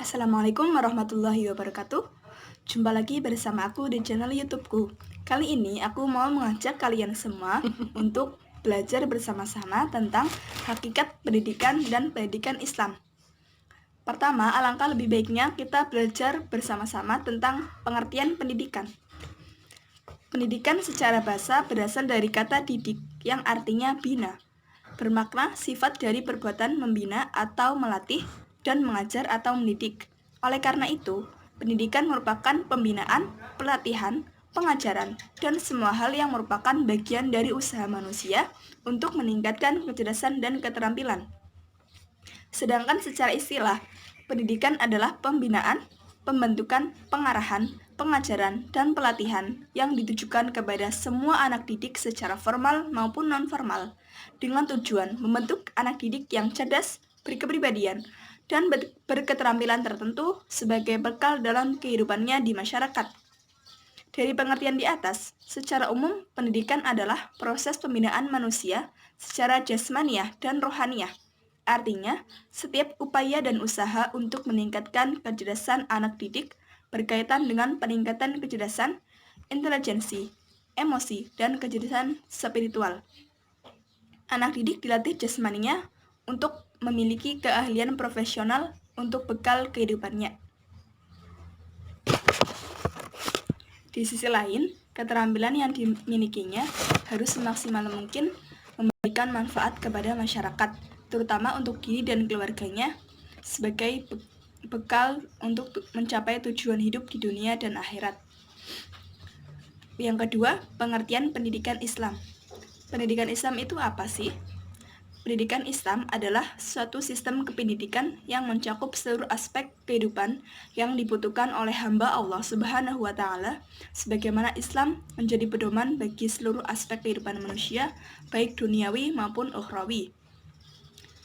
Assalamualaikum warahmatullahi wabarakatuh. Jumpa lagi bersama aku di channel YouTubeku. Kali ini aku mau mengajak kalian semua untuk belajar bersama-sama tentang hakikat pendidikan dan pendidikan Islam. Pertama, alangkah lebih baiknya kita belajar bersama-sama tentang pengertian pendidikan. Pendidikan secara bahasa berasal dari kata didik yang artinya bina, bermakna sifat dari perbuatan membina atau melatih dan mengajar atau mendidik. Oleh karena itu, pendidikan merupakan pembinaan, pelatihan, pengajaran, dan semua hal yang merupakan bagian dari usaha manusia untuk meningkatkan kecerdasan dan keterampilan. Sedangkan secara istilah, pendidikan adalah pembinaan, pembentukan, pengarahan, pengajaran, dan pelatihan yang ditujukan kepada semua anak didik secara formal maupun non-formal, dengan tujuan membentuk anak didik yang cerdas, berkepribadian, dan berketerampilan tertentu sebagai bekal dalam kehidupannya di masyarakat. Dari pengertian di atas, secara umum pendidikan adalah proses pembinaan manusia secara jasmaniah dan rohaniah. Artinya, setiap upaya dan usaha untuk meningkatkan kecerdasan anak didik berkaitan dengan peningkatan kecerdasan, intelijensi, emosi, dan kecerdasan spiritual. Anak didik dilatih jasmaninya untuk memiliki keahlian profesional untuk bekal kehidupannya. Di sisi lain, keterampilan yang dimilikinya harus semaksimal mungkin memberikan manfaat kepada masyarakat, terutama untuk diri dan keluarganya, sebagai bekal untuk mencapai tujuan hidup di dunia dan akhirat. Yang kedua, pengertian pendidikan Islam. Pendidikan Islam itu apa sih? Pendidikan Islam adalah suatu sistem kependidikan yang mencakup seluruh aspek kehidupan yang dibutuhkan oleh hamba Allah Subhanahu wa Ta'ala, sebagaimana Islam menjadi pedoman bagi seluruh aspek kehidupan manusia, baik duniawi maupun ukhrawi.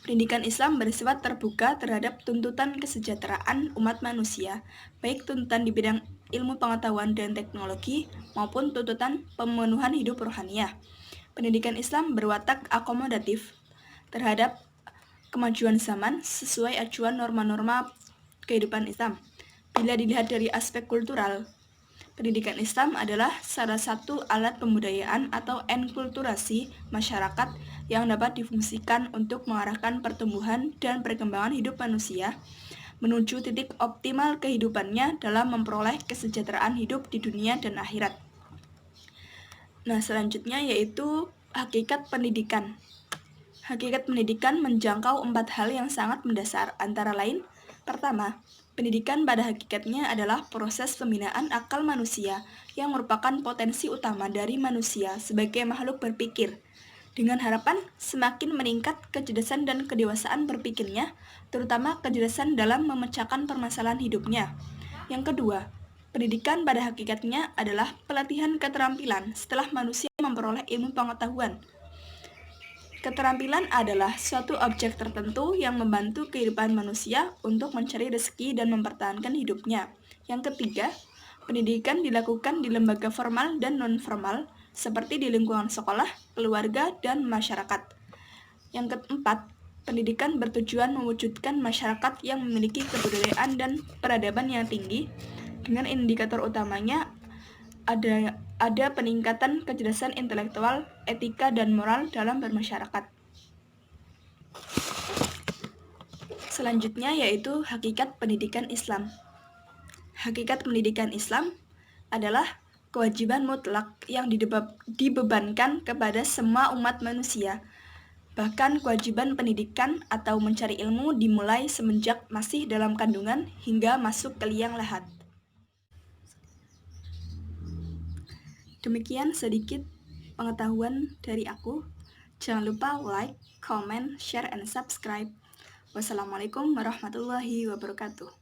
Pendidikan Islam bersifat terbuka terhadap tuntutan kesejahteraan umat manusia, baik tuntutan di bidang ilmu pengetahuan dan teknologi maupun tuntutan pemenuhan hidup rohaniah. Pendidikan Islam berwatak akomodatif terhadap kemajuan zaman sesuai acuan norma-norma kehidupan Islam. Bila dilihat dari aspek kultural, pendidikan Islam adalah salah satu alat pembudayaan atau enkulturasi masyarakat yang dapat difungsikan untuk mengarahkan pertumbuhan dan perkembangan hidup manusia menuju titik optimal kehidupannya dalam memperoleh kesejahteraan hidup di dunia dan akhirat. Nah, selanjutnya yaitu hakikat pendidikan. Hakikat pendidikan menjangkau 4 hal yang sangat mendasar, antara lain, pertama, pendidikan pada hakikatnya adalah proses pembinaan akal manusia yang merupakan potensi utama dari manusia sebagai makhluk berpikir, dengan harapan semakin meningkat kecerdasan dan kedewasaan berpikirnya, terutama kecerdasan dalam memecahkan permasalahan hidupnya. Yang kedua, pendidikan pada hakikatnya adalah pelatihan keterampilan setelah manusia memperoleh ilmu pengetahuan. Keterampilan adalah suatu objek tertentu yang membantu kehidupan manusia untuk mencari rezeki dan mempertahankan hidupnya. Yang ketiga, pendidikan dilakukan di lembaga formal dan non-formal, seperti di lingkungan sekolah, keluarga, dan masyarakat. Yang keempat, pendidikan bertujuan mewujudkan masyarakat yang memiliki kebudayaan dan peradaban yang tinggi, dengan indikator utamanya ada peningkatan kecerdasan intelektual, etika, dan moral dalam bermasyarakat. Selanjutnya yaitu hakikat pendidikan Islam. Hakikat pendidikan Islam adalah kewajiban mutlak yang dibebankan kepada semua umat manusia. Bahkan kewajiban pendidikan atau mencari ilmu dimulai semenjak masih dalam kandungan hingga masuk ke liang lahat. Demikian sedikit pengetahuan dari aku. Jangan lupa like, comment, share, and subscribe. Wassalamualaikum warahmatullahi wabarakatuh.